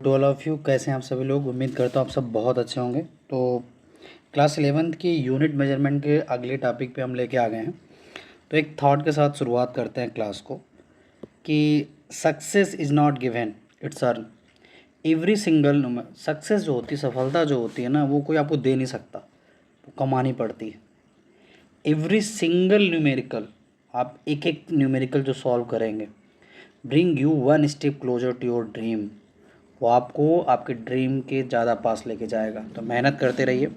To all of you, कैसे हैं आप सभी लोग। उम्मीद करता हूँ आप सब बहुत अच्छे होंगे। तो क्लास 11th की यूनिट मेजरमेंट के अगले टॉपिक पे हम लेके आ गए हैं। तो एक थॉट के साथ शुरुआत करते हैं क्लास को कि success is not given, it's earn. Every single success जो होती है, सफलता जो होती है ना, वो कोई आपको दे नहीं सकता, वो कमानी पड़ती है। एवरी सिंगल न्यूमेरिकल, आप एक एक न्यूमेरिकल जो सॉल्व करेंगे, bring you one step closer to your dream, वो आपको आपके ड्रीम के ज़्यादा पास लेके जाएगा। तो मेहनत करते रहिए,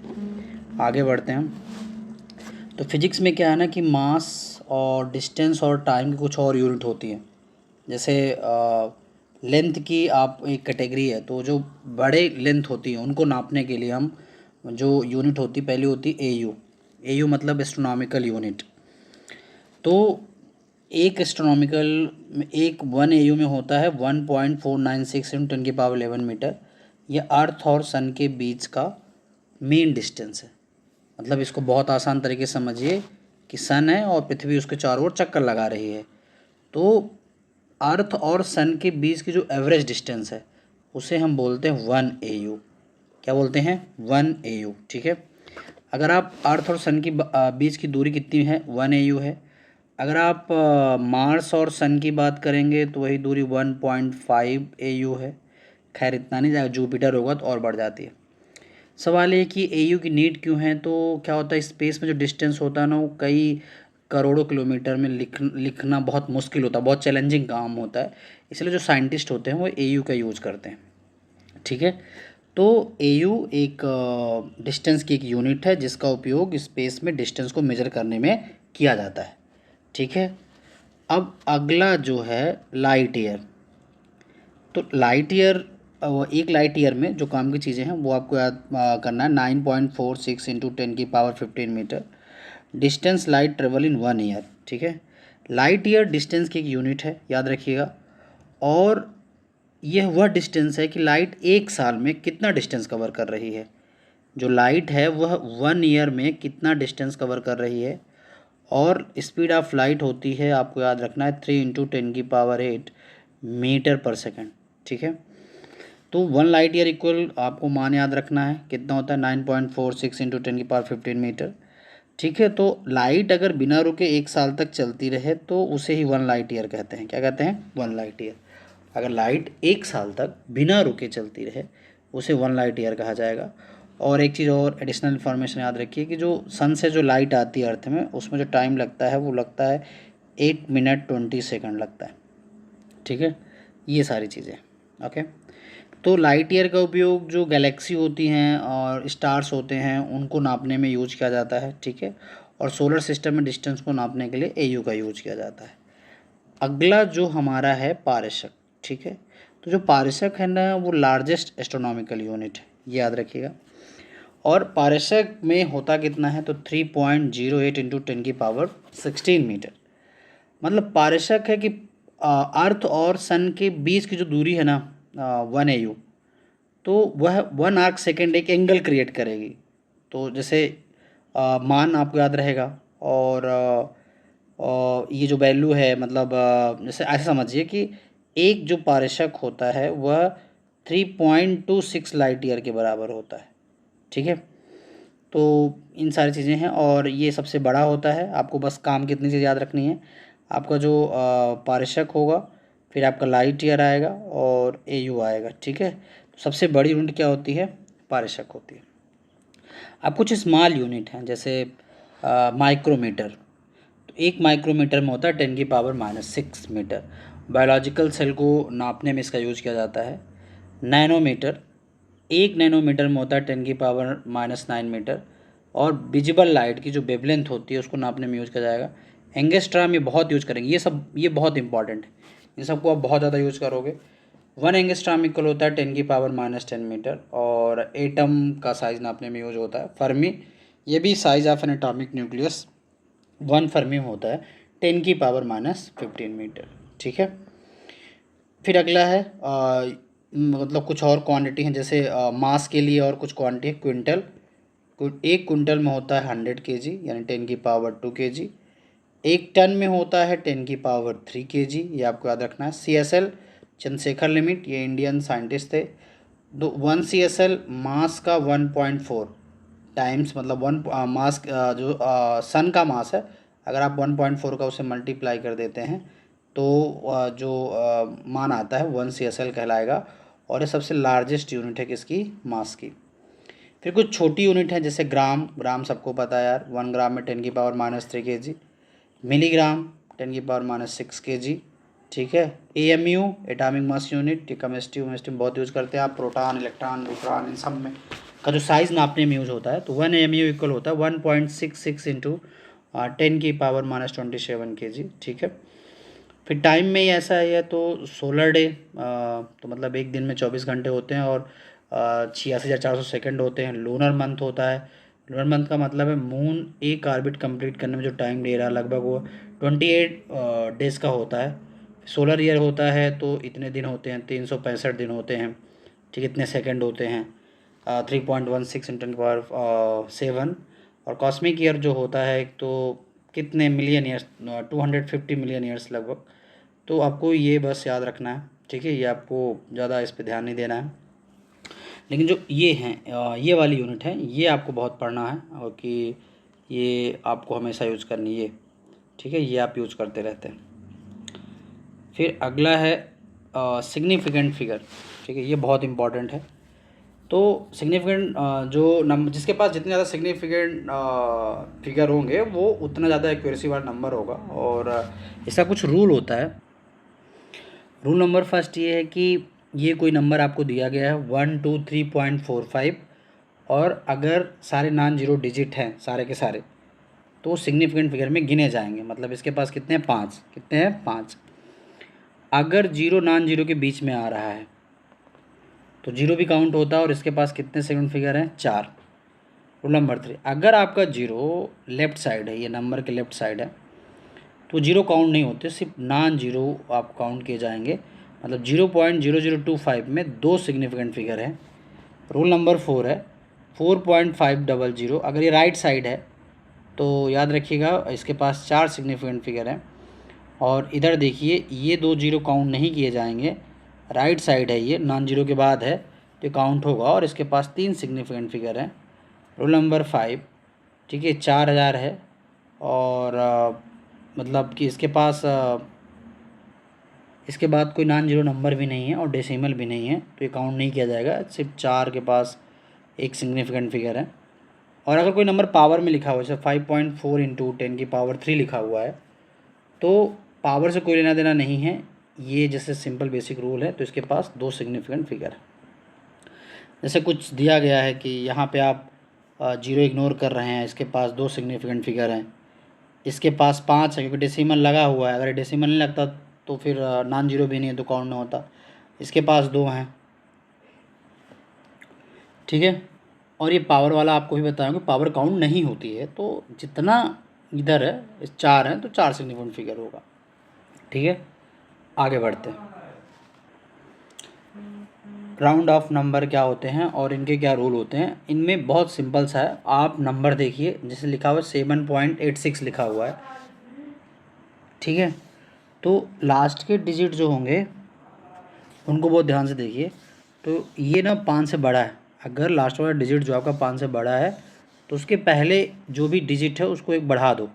आगे बढ़ते हैं। तो फिजिक्स में क्या है ना कि मास और डिस्टेंस और टाइम की कुछ और यूनिट होती है। जैसे लेंथ की आप एक कैटेगरी है, तो जो बड़े लेंथ होती है उनको नापने के लिए हम जो यूनिट होती पहली होती एयू। एयू मतलब एस्ट्रोनॉमिकल यूनिट। तो एक एस्ट्रोनॉमिकल एक 1 एयू में होता है 1.496 × 10⁻11 मीटर। ये अर्थ और सन के बीच का मेन डिस्टेंस है। मतलब इसको बहुत आसान तरीके से समझिए कि सन है और पृथ्वी उसके चारों ओर चक्कर लगा रही है। तो अर्थ और सन के बीच की जो एवरेज डिस्टेंस है उसे हम बोलते हैं 1 एयू। क्या बोलते हैं? 1 एयू। ठीक है। अगर आप अर्थ और सन की बीच की दूरी कितनी है? 1 एयू है। अगर आप मार्स और सन की बात करेंगे तो वही दूरी 1.5 एयू है। खैर इतना नहीं, जाएगा जुपिटर होगा तो और बढ़ जाती है। सवाल ये कि एयू की नीड क्यों है? तो क्या होता है, स्पेस में जो डिस्टेंस होता है ना, वो कई करोड़ों किलोमीटर में लिखना बहुत मुश्किल होता है, बहुत चैलेंजिंग काम होता है। इसलिए जो साइंटिस्ट होते हैं वो एयू का यूज़ करते हैं। ठीक है। तो एयू एक डिस्टेंस की एक यूनिट है जिसका उपयोग स्पेस में डिस्टेंस को मेजर करने में किया जाता है। ठीक है। अब अगला जो है लाइट ईयर। तो लाइट ईयर, एक लाइट ईयर में जो काम की चीज़ें हैं वो आपको याद करना है। 9.46 × 10⁻15 metre distance light travel in 1 year. ठीक है। लाइट ईयर डिस्टेंस की एक यूनिट है, याद रखिएगा। और यह वह डिस्टेंस है कि लाइट एक साल में कितना डिस्टेंस कवर कर रही है। जो लाइट है वह 1 ईयर में कितना डिस्टेंस कवर कर रही है। और स्पीड ऑफ लाइट होती है, आपको याद रखना है, 3 × 10⁸ मीटर पर सेकेंड। ठीक है। तो 1 लाइट ईयर इक्वल आपको मान याद रखना है कितना होता है, 9.46 × 10⁻15 मीटर। ठीक है। तो लाइट अगर बिना रुके एक साल तक चलती रहे तो उसे ही 1 लाइट ईयर कहते हैं। क्या कहते हैं? 1 लाइट ईयर। अगर लाइट एक साल तक बिना रुके चलती रहे उसे 1 लाइट ईयर कहा जाएगा। और एक चीज़ और एडिशनल इन्फॉर्मेशन याद रखिए कि जो सन से जो लाइट आती है अर्थ में, उसमें जो टाइम लगता है वो लगता है 8 मिनट 20 सेकंड लगता है। ठीक है। ये सारी चीज़ें। ओके। तो लाइट ईयर का उपयोग जो गैलेक्सी होती हैं और स्टार्स होते हैं उनको नापने में यूज किया जाता है। ठीक है। और सोलर सिस्टम में डिस्टेंस को नापने के लिए एयू का यूज किया जाता है। अगला जो हमारा है पारसक। ठीक है। तो जो पारसक है ना, वो लार्जेस्ट एस्ट्रोनॉमिकल यूनिट है, ये याद रखिएगा। और पारसक में होता कितना है? तो 3.08 × 10⁻16 मीटर। मतलब पारसक है कि अर्थ और सन के बीच की जो दूरी है ना, 1 एयू, तो वह 1 आर्क सेकेंड एक एंगल क्रिएट करेगी। तो जैसे मान आपको याद रहेगा। और ये जो वैल्यू है, मतलब जैसे ऐसे समझिए कि एक जो पारसक होता है वह 3.26 लाइट ईयर के बराबर होता है। ठीक है। तो इन सारी चीज़ें हैं और ये सबसे बड़ा होता है। आपको बस काम कितनी चीज़ याद रखनी है, आपका जो पारसक होगा, फिर आपका लाइट ईयर आएगा और एयू आएगा। ठीक है। तो सबसे बड़ी यूनिट क्या होती है? पारसक होती है। अब कुछ स्मॉल यूनिट हैं जैसे माइक्रोमीटर। तो एक माइक्रोमीटर में होता है 10⁻6 मीटर। बायोलॉजिकल सेल को नापने में इसका यूज किया जाता है। नैनोमीटर, एक नैनोमीटर में होता है 10⁻9 मीटर। और विजिबल लाइट की जो वेवलेंथ होती है उसको नापने में यूज किया जाएगा। एंगस्ट्रॉम ये बहुत यूज करेंगे, ये बहुत इंपॉर्टेंट है, इन सबको आप बहुत ज़्यादा यूज करोगे। 1 एंगस्ट्रॉम इक्वल होता है 10⁻10 मीटर। और एटम का साइज नापने में यूज होता है फर्मी। ये भी size of N atomic nucleus 1 Fermi में होता है 10⁻15 मीटर। ठीक है। फिर अगला है मतलब कुछ और क्वांटिटी हैं, जैसे मास के लिए और कुछ क्वांटिटी है। क्विंटल, एक क्विंटल में होता है 100 kg यानी 10⁻2 kg। एक टन में होता है 10⁻3 kg, ये आपको याद रखना है। CSL चंद्रशेखर लिमिट, ये इंडियन साइंटिस्ट थे, तो 1 CSL मास का 1.4 टाइम्स, मतलब वन मास जो सन का मास है, अगर आप 1.4 का उसे मल्टीप्लाई कर देते हैं तो जो मान आता है 1 CSL कहलाएगा। और ये सबसे लार्जेस्ट यूनिट है किसकी, मास की। फिर कुछ छोटी यूनिट है जैसे ग्राम, ग्राम सबको पता है यार, 1 ग्राम में 10⁻³ kg। Milligram 10⁻⁶ kg। ठीक है। AMU एटॉमिक मास यूनिट, ये केमिस्ट्री वेमिस्ट्री में बहुत यूज़ करते हैं आप, प्रोटॉन इलेक्ट्रॉन न्यूट्रॉन इन सब में का जो साइज़ नापने में यूज़ होता है। तो 1 AMU इक्वल होता है 1.66 इंटू 10⁻27 kg। ठीक है। फिर टाइम में ही ऐसा है तो सोलर डे, तो मतलब एक दिन में 24 घंटे होते हैं और 86,400 सेकंड होते हैं। लूनर मंथ होता है, लूनर मंथ का मतलब है मून एक ऑर्बिट कंप्लीट करने में जो टाइम ले रहा है लगभग वो 28 डेज़ का होता है। सोलर ईयर होता है तो इतने दिन होते हैं, 365 दिन होते हैं। ठीक, इतने सेकंड होते हैं, 3.16 × 10⁻7। और कॉस्मिक ईयर जो होता है तो कितने मिलियन ईयर्स, 250 मिलियन ईयर्स लगभग। तो आपको ये बस याद रखना है। ठीक है, ये आपको ज़्यादा इस पे ध्यान नहीं देना है। लेकिन जो ये हैं ये वाली यूनिट है ये आपको बहुत पढ़ना है और कि ये आपको हमेशा यूज़ करनी है। ठीक है, ये आप यूज़ करते रहते हैं। फिर अगला है सिग्निफिकेंट फिगर। ठीक है, ये बहुत इंपॉर्टेंट है। तो सिग्निफिकेंट जो नंबर, जिसके पास जितने ज़्यादा सिग्निफिकेंट फिगर होंगे वो उतना ज़्यादा एक्यूरेसी वाला नंबर होगा। और इसका कुछ रूल होता है। रूल नंबर फर्स्ट ये है कि ये कोई नंबर आपको दिया गया है 123.45 और अगर सारे नॉन जीरो डिजिट हैं सारे के सारे तो सिग्निफिकेंट फिगर में गिने जाएंगे। मतलब इसके पास कितने हैं, 5। कितने हैं, 5। अगर जीरो नॉन जीरो के बीच में आ रहा है तो जीरो भी काउंट होता है और इसके पास कितने सेकंड फिगर हैं, 4। रूल नंबर 3, अगर आपका जीरो लेफ़्ट साइड है, ये नंबर के लेफ़्ट साइड है, तो जीरो काउंट नहीं होते, सिर्फ नॉन जीरो आप काउंट किए जाएंगे। मतलब 0.0025 में 2 सिग्निफिकेंट फिगर हैं। रूल नंबर 4 है 4.500। अगर ये राइट साइड है तो याद रखिएगा इसके पास 4 सिग्निफिकेंट फिगर हैं। और इधर देखिए ये 2 जीरो काउंट नहीं किए जाएंगे, राइट साइड है, ये नॉन जीरो के बाद है तो काउंट होगा और इसके पास 3 सिग्निफिकेंट फिगर हैं। रूल नंबर 5, ठीक है, 4000 है और मतलब कि इसके पास इसके बाद कोई नॉन जीरो नंबर भी नहीं है और डेसिमल भी नहीं है तो ये काउंट नहीं किया जाएगा। सिर्फ 4 के पास एक सिग्निफिकेंट फिगर है। और अगर कोई नंबर पावर में लिखा हुआ है जैसे 5.4 इंटू 10⁻³ लिखा हुआ है तो पावर से कोई लेना देना नहीं है, ये जैसे सिंपल बेसिक रूल है। तो इसके पास 2 सिग्निफिकेंट फिगर है। जैसे कुछ दिया गया है कि यहाँ पे आप जीरो इग्नोर कर रहे हैं, इसके पास 2 सिग्निफिकेंट फिगर हैं, इसके पास 5 है क्योंकि डेसिमल लगा हुआ है। अगर डेसिमल नहीं लगता तो फिर नॉन जीरो भी नहीं है तो काउंट नहीं होता। इसके पास 2 हैं। ठीक है, और ये पावर वाला आपको भी बताऊँगा पावर काउंट नहीं होती है। तो जितना इधर है 4 हैं तो 4 सिग्निफिकेंट फिगर होगा। ठीक है, आगे बढ़ते हैं। राउंड ऑफ नंबर क्या होते हैं और इनके क्या रूल होते हैं। इनमें बहुत सिंपल सा है, आप नंबर देखिए जैसे लिखा हुआ है 7.86 लिखा हुआ है। ठीक है, तो लास्ट के डिजिट जो होंगे उनको बहुत ध्यान से देखिए। तो ये ना 5 से बड़ा है, अगर लास्ट वाला डिजिट जो आपका 5 से बड़ा है तो उसके पहले जो भी डिजिट है उसको एक बढ़ा दो।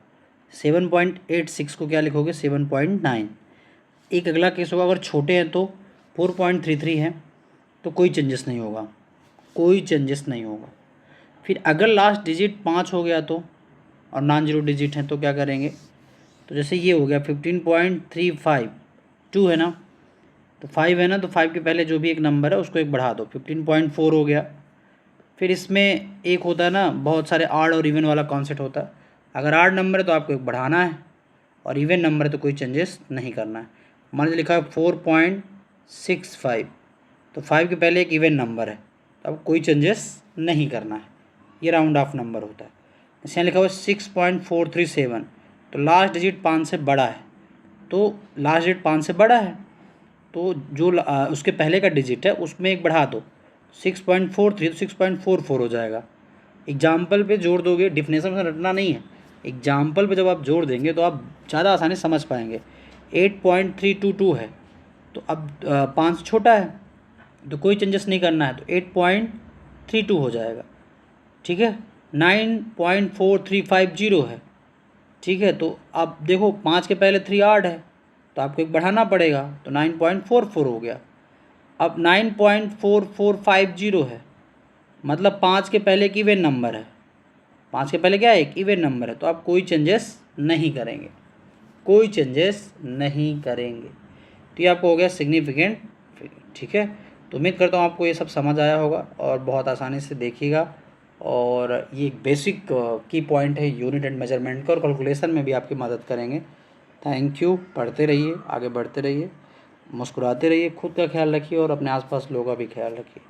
7.86 को क्या लिखोगे, 7.9। एक अगला केस होगा, अगर छोटे हैं तो 4.33 है तो कोई चेंजेस नहीं होगा, कोई चेंजेस नहीं होगा। फिर अगर लास्ट डिजिट 5 हो गया तो और नॉन जीरो डिजिट हैं तो क्या करेंगे, तो जैसे ये हो गया 15.35, 2 है ना, तो 5 है ना, तो 5 के पहले जो भी एक नंबर है उसको एक बढ़ा दो, 15.4 हो गया। फिर इसमें एक होता है ना, बहुत सारे आड और इवन वाला कॉन्सेप्ट होता है। अगर आड नंबर है तो आपको एक बढ़ाना है और इवन नंबर है तो कोई चेंजेस नहीं करना है। मान लीजिए लिखा है 4.65, तो 5 के पहले एक इवन नंबर है तो अब कोई चेंजेस नहीं करना है, ये राउंड ऑफ नंबर होता है। जैसे यहाँ लिखा हुआ है 6.437, तो लास्ट डिजिट 5 से बड़ा है, तो लास्ट डिजिट 5 से बड़ा है तो जो उसके पहले का डिजिट है उसमें एक बढ़ा दो, 6.43 तो 6.44 हो जाएगा। एग्जाम्पल पे जोड़ दोगे, डिफिनेशन में रटना नहीं है, एग्जाम्पल पे जब आप जोड़ देंगे तो आप ज़्यादा आसानी से समझ पाएंगे। 8.322 है तो अब 5 छोटा है तो कोई चेंजेस नहीं करना है, तो 8.32 हो जाएगा। ठीक है, 9.4350 है। ठीक है, तो अब देखो 5 के पहले 3 8 है, तो आपको एक बढ़ाना पड़ेगा, तो 9.44 हो गया। अब 9.4450 है, मतलब 5 के पहले एक इवन नंबर है, 5 के पहले क्या है, एक इवन नंबर है, तो आप कोई चेंजेस नहीं करेंगे, कोई चेंजेस नहीं करेंगे। तो ये आपको हो गया सिग्निफिकेंट फिगर। ठीक है, तो उम्मीद करता हूँ आपको ये सब समझ आया होगा और बहुत आसानी से देखिएगा। और ये एक बेसिक की पॉइंट है यूनिट एंड मेजरमेंट का, और कैलकुलेशन में भी आपकी मदद करेंगे। Thank you. पढ़ते रहिए, आगे बढ़ते रहिए, मुस्कुराते रहिए, खुद का ख्याल रखिए और अपने आसपास लोगों का भी ख्याल रखिए।